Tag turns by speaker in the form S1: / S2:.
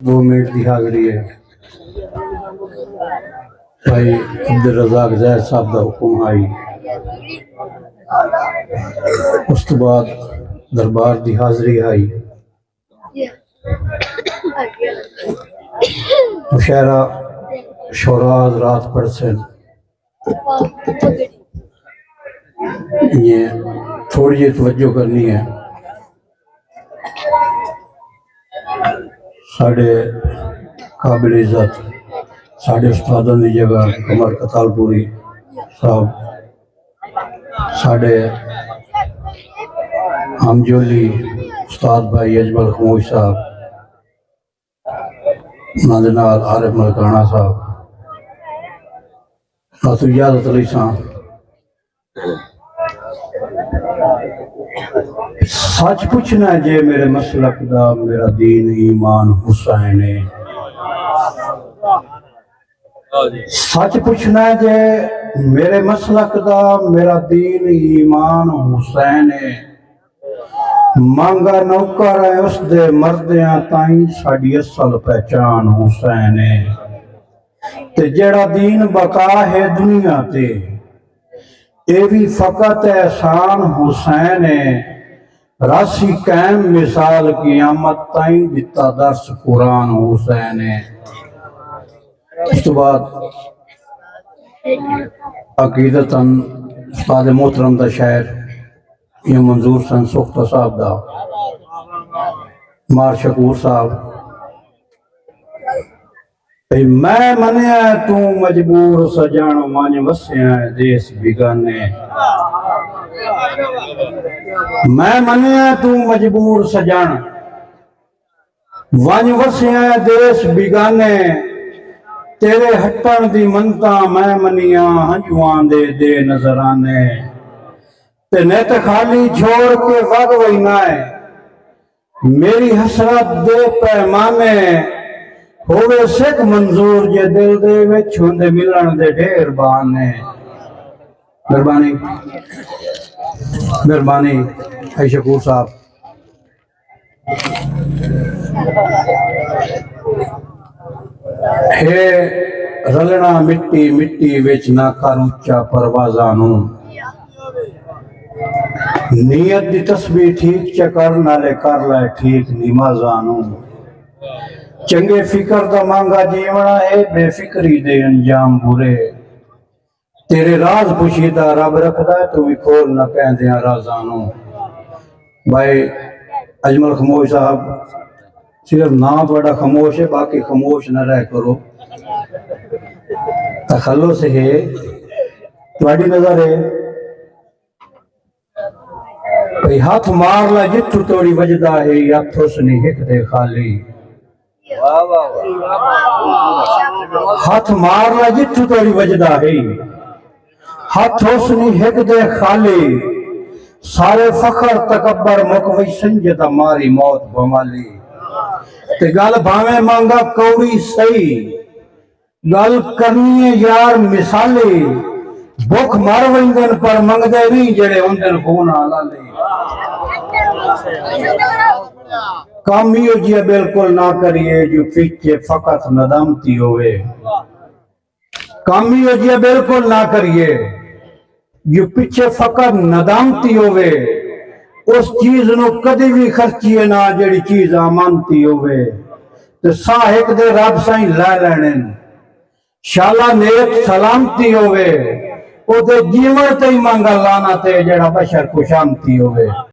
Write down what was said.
S1: 2 minute کی حاضری ہے بھائی عبدالرزاق زید صاحب کا حکم آئی اس کے بعد دربار کی حاضری آئی مشاعرہ شورا حضرات پڑھ سے یہ تھوڑی جی توجہ کرنی ہے ساڑھے قابل عزت ساڑھے استادوں کی جگہ قمر قتال پوری صاحب ساڑھے ہم جولی استاد بھائی اجمل خموش صاحب نادنال عارف ملکانہ صاحب ناتو اجازت علی صاحب سچ پوچھنا ہے جے میرے مسلک دا میرا دین ایمان حسین ہے سچ پوچھنا ہے جے میرے مسلک دا میرا دین ایمان حسین ہے مانگا نوکر ہے اس دے مردیاں تائیں ساڑی اصل پہچان حسین ہے تے جڑا دین بقا ہے دنیا تے اے بھی فقط احسان حسین ہے راسی قائم مثال قیامت تائیں دیتا درس قرآن حسین ہے اس کے بعد عقیدتاً استاد محترم دا شاعر یہ منظور سن سختہ صاحب دا مار شکور صاحب میں منیا تو مجبور سجان مانج وسیاں دیس بگانے میں منیا تو مجبور سجان وانج وسیاں دیس بگانے تیرے ہٹن دی منتا میں منیا ہنجوان دے نظرانے تے نیت خالی چھوڑ کے وگ وینا ہے میری حسرت دے پیمانے ہوئے سکھ منظور جے دل دے وچھوں دے ملن دے ڈھیر بانے مہربانی مہربانی اے شکور صاحب ہے رلنا مٹی مٹی وچ نہ کر اچا پروازانوں نیت دی تسبیح ٹھیک چکر نالے کر لائے ٹھیک نمازانوں چنگے فکر دا مانگا جیونا ہے بے فکری دے انجام برے تیرے راز پوشیدہ رب رکھدا ہے تو بھی کھول نہ کہہ دیاں رازانوں بھائی اجمل خموش صاحب صرف نام بڑا خموش ہے باقی خموش نہ رہ کرو تخلص ہے تواڈی نظر ہے بھئی ہاتھ مار لا جتھو توڑی وجدہ ہے یا تھوسنی ہک دے خالی ہاتھ مار لا جتھو توڑی وجدہ ہے ہاتھ حسنی ہک دے خالی سارے فخر تکبر مکوی سنجدہ ماری موت بمالی تے گل بھاویں مانگا کوڑی سہی گل کرنی ہے یار مثالی بھوک مار ویندن پر منگ دے نہیں جڑے ہوندن خون آلا لے کامیو جی بالکل نہ کریے جو پیچھے فقط ندامتی ہوئے کامیو جی بالکل نہ کریے جو پیچھے فقط ندامتی ہوئے اس چیز نو کدی بھی خرچیے نہ جڑی چیز آمانتی ہوئے تو ساہک دے رب سائیں لے لینن شالا نیک سلامتی ہوئے او دے جیون تے ہی مانگا لانا تے جڑا بشر کو شانتی ہوئے